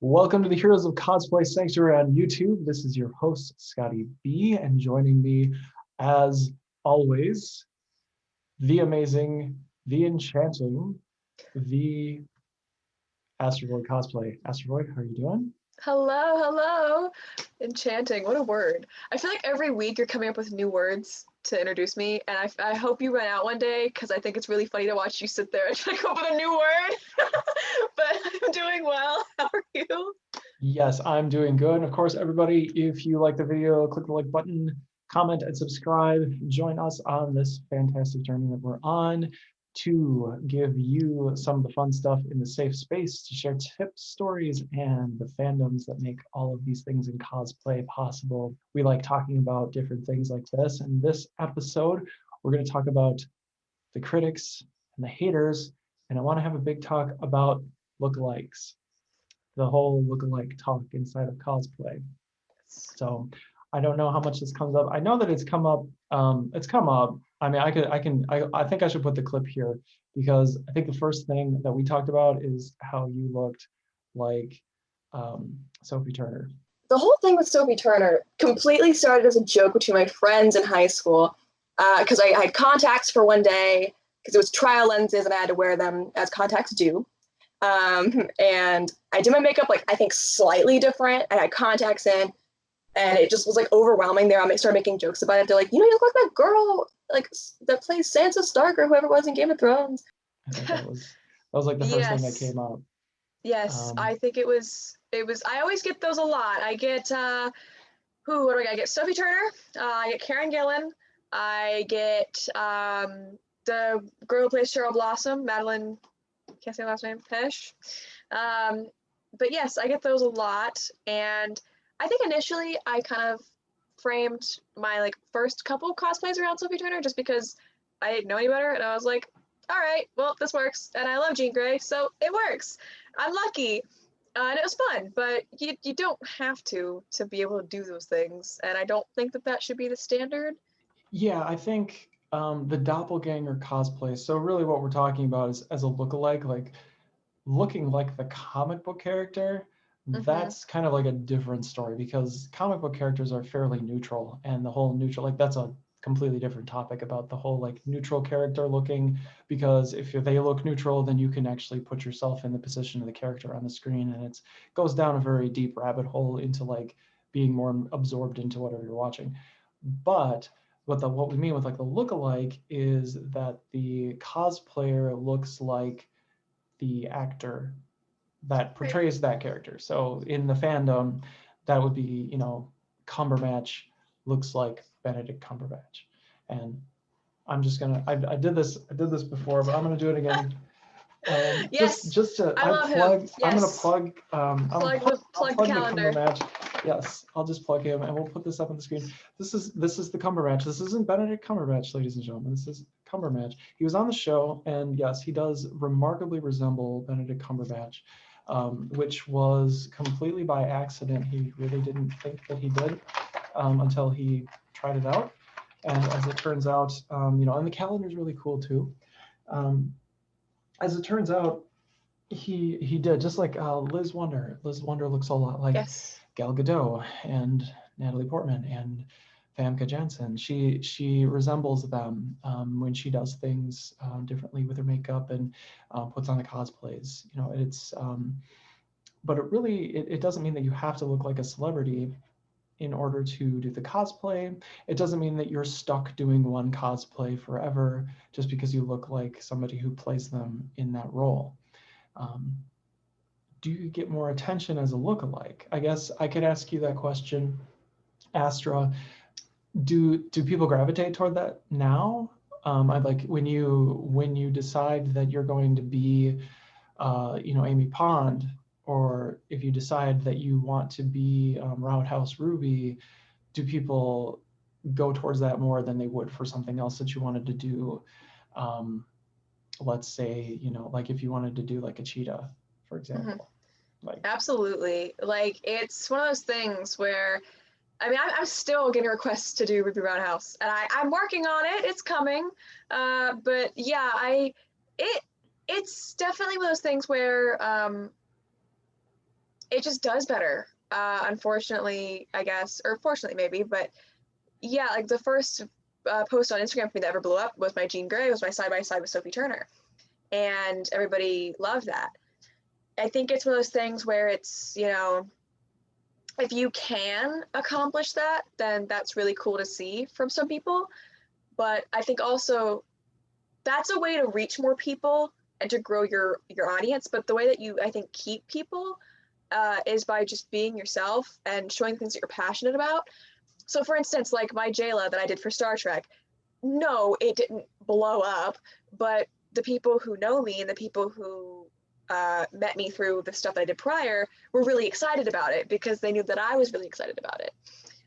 Welcome to the Heroes of Cosplay Sanctuary on YouTube. This is your host, Scotty B, and joining me, as always, the amazing, the enchanting, the Astravoid cosplay. Astravoid, how are you doing? Hello. Enchanting, what a word. I feel like every week you're coming up with new words to introduce me, and I hope you run out one day, because I think it's really funny to watch you sit there and try to come up with a new word. But I'm doing well. How are you? Yes, I'm doing good. And of course, everybody, if you like the video, click the like button, comment, and subscribe. Join us on this fantastic journey that we're on to give you some of the fun stuff in the safe space, to share tips, stories, and the fandoms that make all of these things in cosplay possible. We like talking about different things like this. In this episode, we're going to talk about the critics and the haters, and I want to have a big talk about lookalikes, the whole look-alike talk inside of cosplay. So I don't know how much this comes up. I know that it's come up. It's come up. I mean, I think I should put the clip here, because I think the first thing that we talked about is how you looked like Sophie Turner. The whole thing with Sophie Turner completely started as a joke between my friends in high school, because I had contacts for one day, because it was trial lenses and I had to wear them as contacts do. And I did my makeup, like, I think slightly different. I had contacts in, and it just was like overwhelming there. I started making jokes about it. They're like, you look like that girl, like, that plays Sansa Stark or whoever it was in Game of Thrones. I think that was like the first thing that came up. Yes, I think it was, I always get those a lot. I get, what do I get? Sophie Turner, I get Karen Gillan, I get the girl who plays Cheryl Blossom, Madeline, can't say her last name, Pesh. But yes, I get those a lot. And I think initially I kind of framed my first couple cosplays around Sophie Turner, just because I didn't know any better, and I was like, all right, well, this works, and I love Jean Grey, so it works. I'm lucky. And it was fun, but you don't have to be able to do those things, and I don't think that should be the standard. Yeah, I think the doppelganger cosplay. So really what we're talking about is as a look-alike, like looking like the comic book character. That's kind of like a different story, because comic book characters are fairly neutral, and the whole neutral, like, that's a completely different topic about the whole like neutral character looking, because if they look neutral, then you can actually put yourself in the position of the character on the screen, and it goes down a very deep rabbit hole into like being more absorbed into whatever you're watching. But what we mean with like the look-alike is that the cosplayer looks like the actor that portrays that character. So in the fandom, that would be, Cumberbatch looks like Benedict Cumberbatch. And I'm just gonna, I did this before, but I'm gonna do it again. Yes, just to I love him. Yes. I'm gonna plug plug the calendar. Cumberbatch. Yes, I'll just plug him, and we'll put this up on the screen. This is the Cumberbatch. This isn't Benedict Cumberbatch, ladies and gentlemen. This is Cumberbatch. He was on the show, and yes, he does remarkably resemble Benedict Cumberbatch, which was completely by accident. He really didn't think that he did until he tried it out. And as it turns out, and the calendar is really cool too. As it turns out, he did, just like Liz Wonder. Liz Wonder looks a lot like Gal Gadot and Natalie Portman and Famke Janssen. She resembles them when she does things differently with her makeup and puts on the cosplays. It's but it doesn't mean that you have to look like a celebrity in order to do the cosplay. It doesn't mean that you're stuck doing one cosplay forever just because you look like somebody who plays them in that role. Do you get more attention as a look-alike? I guess I could ask you that question, Astra. Do people gravitate toward that now? I'd like when you decide that you're going to be, Amy Pond, or if you decide that you want to be Roundhouse Ruby, do people go towards that more than they would for something else that you wanted to do? Let's say, like if you wanted to do like a Cheetah, for example. Absolutely. Like, it's one of those things where, I mean, I'm still getting requests to do Ruby Roundhouse, and I'm working on it. It's coming. But yeah, it's definitely one of those things where it just does better. Unfortunately, I guess, or fortunately maybe, but yeah, like the first post on Instagram for me that ever blew up was my Jean Grey, was my side by side with Sophie Turner, and everybody loved that. I think it's one of those things where it's, you know, if you can accomplish that, then that's really cool to see from some people. But I think also that's a way to reach more people and to grow your audience. But the way that you, I think, keep people is by just being yourself and showing things that you're passionate about. So for instance, like my Jayla that I did for Star Trek, no, it didn't blow up, but the people who know me and the people who met me through the stuff that I did prior were really excited about it because they knew that I was really excited about it.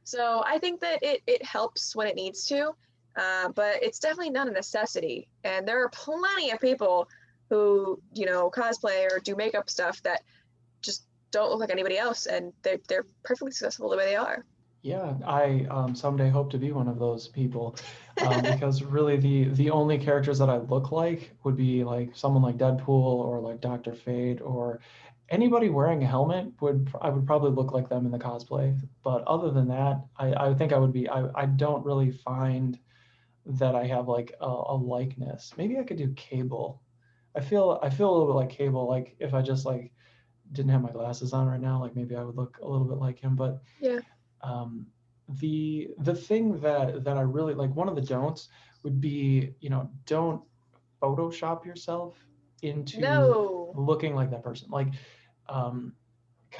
So I think that it helps when it needs to, but it's definitely not a necessity. And there are plenty of people who, you know, cosplay or do makeup stuff that just don't look like anybody else, and they're perfectly successful the way they are. Yeah, I someday hope to be one of those people, because really the only characters that I look like would be like someone like Deadpool or like Dr. Fate or anybody wearing a helmet I would probably look like them in the cosplay. But other than that, I think I would be, I don't really find that I have like a likeness. Maybe I could do Cable. I feel a little bit like Cable, like if I just like didn't have my glasses on right now, like maybe I would look a little bit like him. But Yeah. um, the thing that I really like, one of the don'ts would be, you know, don't Photoshop yourself into No, looking like that person. Like, kind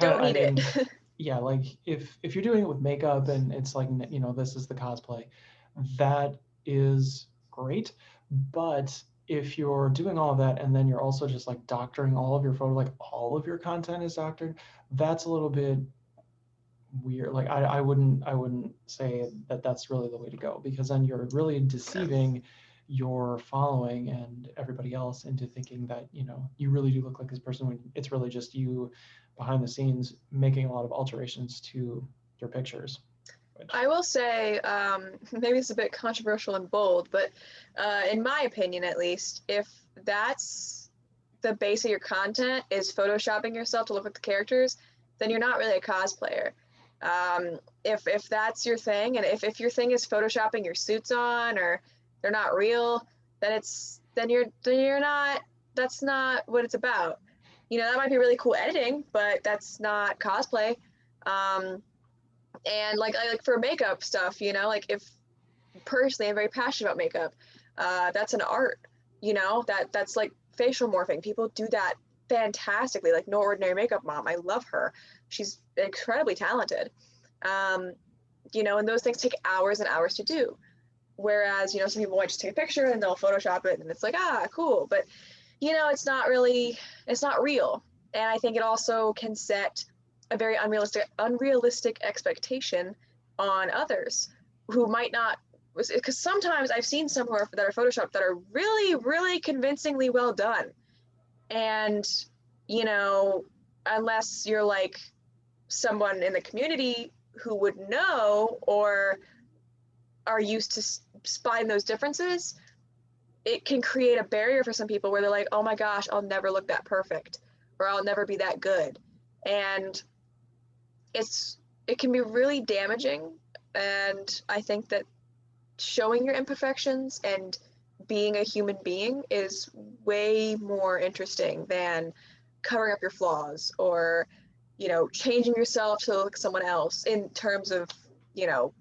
of, don't I need it. mean, yeah, like if you're doing it with makeup and it's like, you know, this is the cosplay, that is great. But if you're doing all of that and then you're also just like doctoring all of your photo, like all of your content is doctored, that's a little bit weird. Like I wouldn't say that that's really the way to go, because then you're really deceiving your following and everybody else into thinking that, you know, you really do look like this person when it's really just you behind the scenes making a lot of alterations to your pictures. Which, I will say, maybe it's a bit controversial and bold, but in my opinion, at least, if that's the base of your content is photoshopping yourself to look like the characters, then you're not really a cosplayer. If that's your thing, and if your thing is photoshopping your suits on, or they're not real, then you're not. That's not what it's about. You know, that might be really cool editing, but that's not cosplay. Um, and like for makeup stuff, you know, like if personally I'm very passionate about makeup, that's an art, you know, that's like facial morphing. People do that fantastically, like No Ordinary Makeup Mom, I love her, she's incredibly talented. um, you know, and those things take hours and hours to do, whereas, you know, some people might just take a picture and they'll Photoshop it and it's like, ah, cool, but you know, it's not real. And I think it also can set a very unrealistic expectation on others who might not, because sometimes I've seen some that are photoshopped that are really, really convincingly well done. And, you know, unless you're like someone in the community who would know or are used to spotting those differences, it can create a barrier for some people where they're like, oh my gosh, I'll never look that perfect, or I'll never be that good. And it can be really damaging. And I think that showing your imperfections and being a human being is way more interesting than covering up your flaws or, you know, changing yourself to look like someone else in terms of, you know,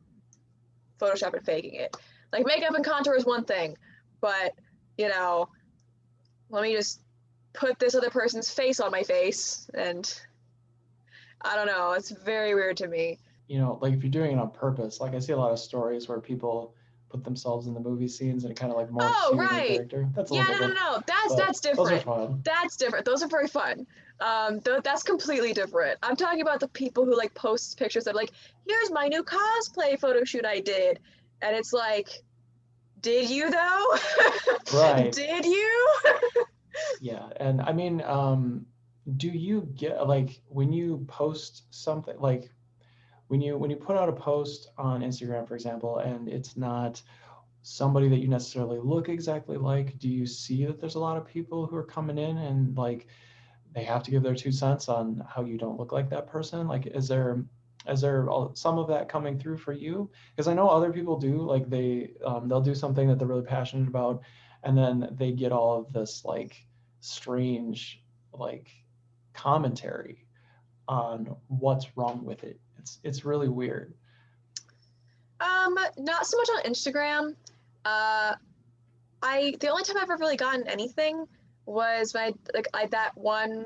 Photoshop and faking it. Like makeup and contour is one thing, but, you know, let me just put this other person's face on my face, and I don't know, it's very weird to me. you know, like if you're doing it on purpose, like I see a lot of stories where people put themselves in the movie scenes and it kind of like morphs Oh, you in the right. character. That's a Yeah, little no, no, different, no. but That's those are different. fun. That's different. Those are very fun. That's completely different. I'm talking about the people who like post pictures of like, here's my new cosplay photo shoot I did. And it's like, did you though? Right. Did you? Yeah. And I mean, do you get like when you post something, like when you put out a post on Instagram, for example, and it's not somebody that you necessarily look exactly like, do you see that there's a lot of people who are coming in and like they have to give their 2 cents on how you don't look like that person? Like, is there some of that coming through for you? Because I know other people do, like they'll do something that they're really passionate about, and then they get all of this like strange like commentary on what's wrong with it. It's really weird. Not so much on Instagram. The only time I've ever really gotten anything was when that one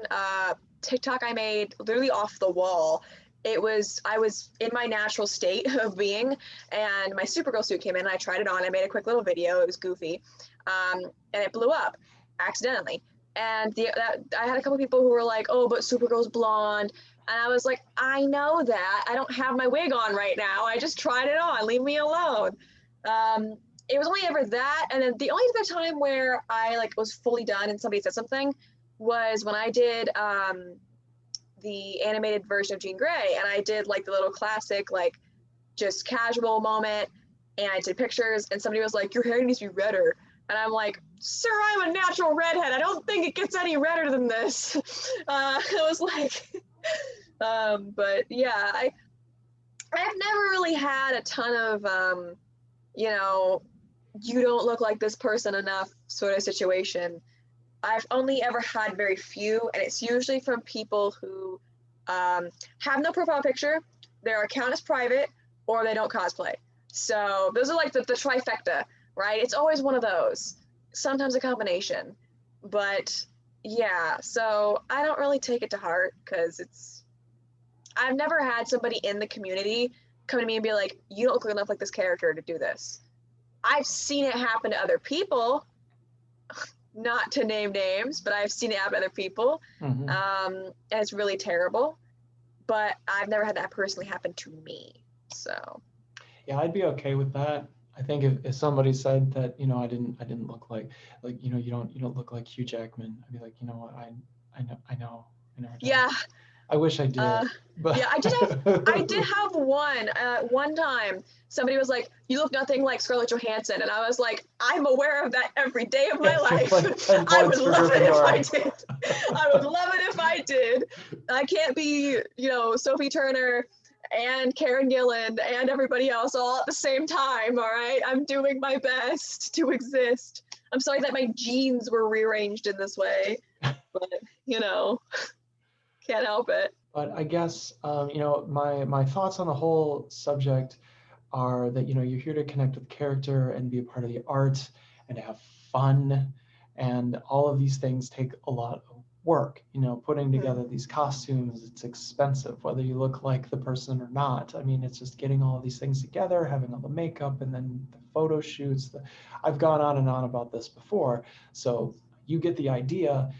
TikTok I made literally off the wall. I was in my natural state of being, and my Supergirl suit came in, and I tried it on. I made a quick little video. It was goofy, and it blew up accidentally. And I had a couple people who were like, "Oh, but Supergirl's blonde," and I was like, "I know that. I don't have my wig on right now. I just tried it on. Leave me alone." It was only ever that, and then the only other time where I like was fully done and somebody said something was when I did the animated version of Jean Grey, and I did like the little classic like just casual moment, and I did pictures, and somebody was like, "Your hair needs to be redder," and I'm like, "Sir, I'm a natural redhead. I don't think it gets any redder than this." It was like, but yeah, I've never really had a ton of you know, you don't look like this person enough sort of situation. I've only ever had very few, and it's usually from people who have no profile picture, their account is private, or they don't cosplay. So those are like the trifecta, right? It's always one of those, sometimes a combination. But yeah, so I don't really take it to heart because I've never had somebody in the community come to me and be like, "You don't look enough like this character to do this." I've seen it happen to other people, not to name names, but I've seen it happen to other people. Mm-hmm. And it's really terrible, but I've never had that personally happen to me. So Yeah, I'd be okay with that. I think if somebody said that, you know, I didn't look like you know, you don't look like Hugh Jackman, I'd be like, you know what, I know. yeah. I wish I did. But Yeah, I did have one time somebody was like, "You look nothing like Scarlett Johansson," and I was like, "I'm aware of that every day of my life. Like 10 I would points for love it if I Gryffindor. did. I would love it if I did. I can't be, you know, Sophie Turner and Karen Gillan and everybody else all at the same time. All right, I'm doing my best to exist. I'm sorry that my genes were rearranged in this way, but you know, can't help it." But I guess, you know, my thoughts on the whole subject are that, you know, you're here to connect with character and be a part of the art and to have fun. And all of these things take a lot of work. You know, putting together these costumes, it's expensive, whether you look like the person or not. I mean, it's just getting all of these things together, having all the makeup and then the photo shoots. I've gone on and on about this before. So you get the idea.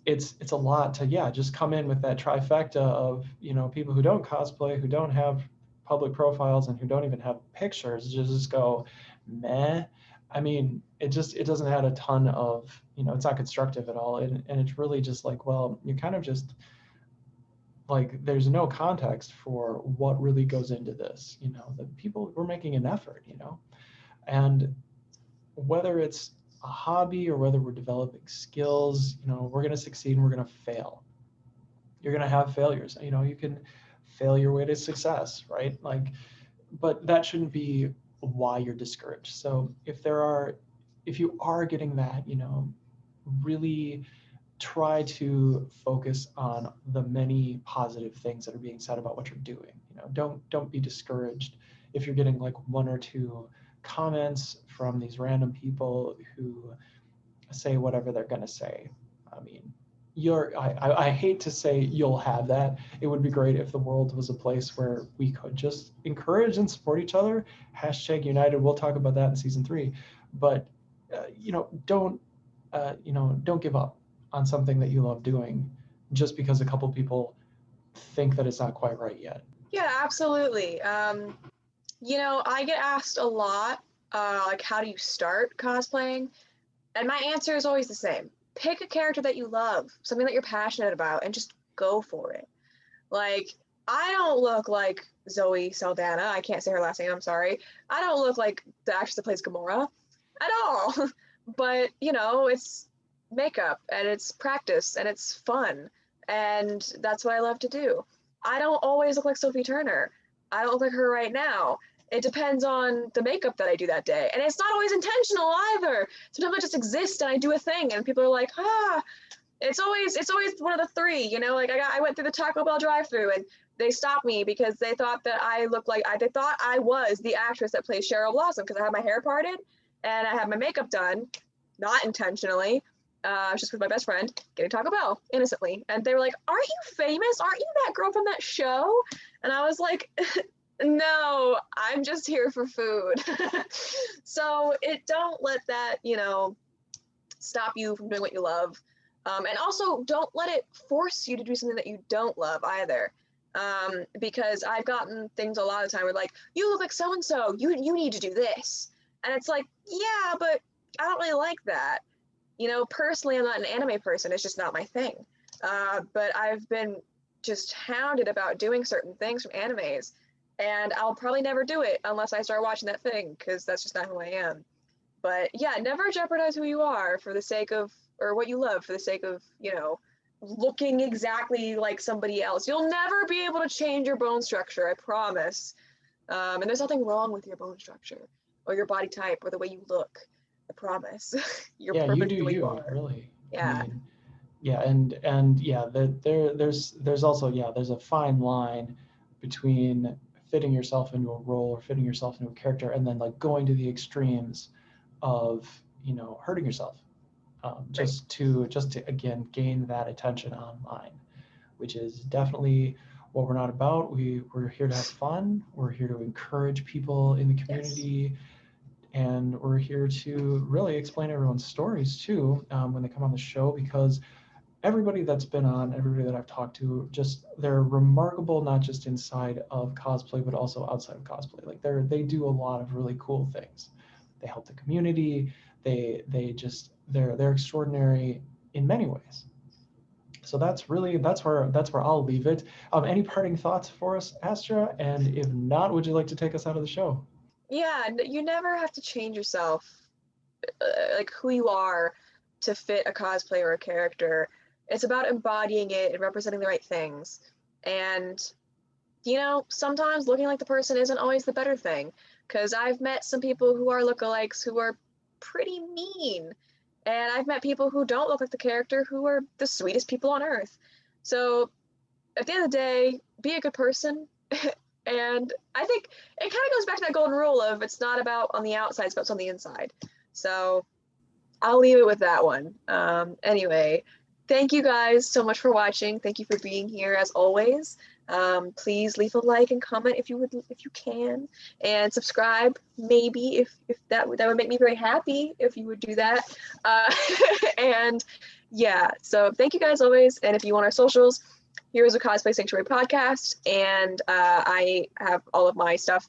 It's a lot to, yeah, just come in with that trifecta of, you know, people who don't cosplay, who don't have public profiles, and who don't even have pictures, just go meh. I mean, it doesn't add a ton of, you know, it's not constructive at all, and it's really just like, well, you're kind of just like, there's no context for what really goes into this, you know, the people were making an effort, you know, and whether it's a hobby or whether we're developing skills, you know, we're going to succeed and we're going to fail. You're going to have failures. You know, you can fail your way to success, right? Like, but that shouldn't be why you're discouraged. So if you are getting that, you know, really try to focus on the many positive things that are being said about what you're doing. You know, don't be discouraged if you're getting like one or two comments from these random people who say whatever they're going to say. I mean, I hate to say you'll have that. It would be great if the world was a place where we could just encourage and support each other. #United. We'll talk about that in season 3. But you know, don't give up on something that you love doing just because a couple people think that it's not quite right yet. Yeah, absolutely. You know, I get asked a lot, like, how do you start cosplaying? And my answer is always the same. Pick a character that you love, something that you're passionate about, and just go for it. Like, I don't look like Zoe Saldana. I can't say her last name, I'm sorry. I don't look like the actress that plays Gamora at all. But, you know, it's makeup, and it's practice, and it's fun. And that's what I love to do. I don't always look like Sophie Turner. I don't look like her right now. It depends on the makeup that I do that day. And it's not always intentional either. Sometimes I just exist and I do a thing and people are like, it's always one of the three, you know, like I went through the Taco Bell drive-thru and they stopped me because they thought that I looked like, they thought I was the actress that plays Cheryl Blossom because I had my hair parted and I had my makeup done, not intentionally. Just with my best friend getting Taco Bell innocently. And they were like, aren't you famous? Aren't you that girl from that show? And I was like, no, I'm just here for food. So don't let that, you know, stop you from doing what you love. And also don't let it force you to do something that you don't love either. Because I've gotten things a lot of the time where like, you look like so-and-so, you need to do this. And it's like, yeah, but I don't really like that. You know, personally, I'm not an anime person. It's just not my thing. But I've been just hounded about doing certain things from animes. And I'll probably never do it unless I start watching that thing, because that's just not who I am. But yeah, never jeopardize who you are for the sake of, or what you love for the sake of, you know, looking exactly like somebody else. You'll never be able to change your bone structure, I promise. And there's nothing wrong with your bone structure or your body type or the way you look. I promise. You're Yeah, perfect you do the way you you, are. really. Yeah. I mean, yeah, and yeah, there's also, yeah, there's a fine line between fitting yourself into a role or fitting yourself into a character and then like going to the extremes of, you know, hurting yourself, just to again gain that attention online, which is definitely what we're not about. We're here to have fun. We're here to encourage people in the community. Yes. And we're here to really explain everyone's stories too, when they come on the show, because everybody that's been on, everybody that I've talked to, just they're remarkable, not just inside of cosplay, but also outside of cosplay. Like they do a lot of really cool things. They help the community. They're extraordinary in many ways. So that's where I'll leave it. Any parting thoughts for us, Astra? And if not, would you like to take us out of the show? Yeah, you never have to change yourself, like who you are, to fit a cosplay or a character. It's about embodying it and representing the right things. And, you know, sometimes looking like the person isn't always the better thing, because I've met some people who are look-alikes who are pretty mean. And I've met people who don't look like the character who are the sweetest people on earth. So at the end of the day, be a good person. And I think it kind of goes back to that golden rule of it's not about on the outside, it's about what's on the inside. So I'll leave it with that one. Anyway, thank you guys so much for watching. Thank you for being here as always. Please leave a like and comment if you can, and subscribe maybe if that would make me very happy if you would do that. And yeah, so thank you guys always. And if you want our socials, here's a Cosplay Sanctuary podcast, and I have all of my stuff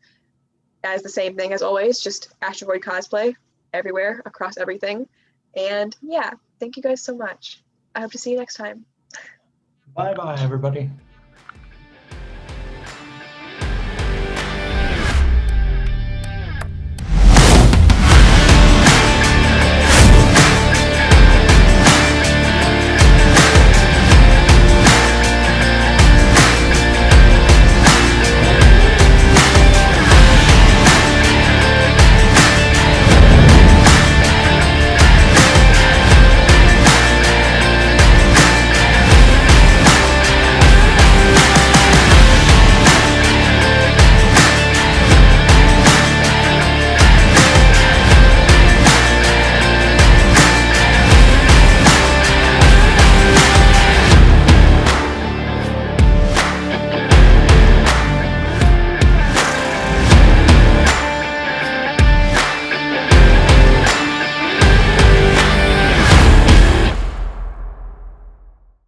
as the same thing as always, just Astravoid cosplay everywhere across everything. And yeah, thank you guys so much. I hope to see you next time. Bye bye, everybody.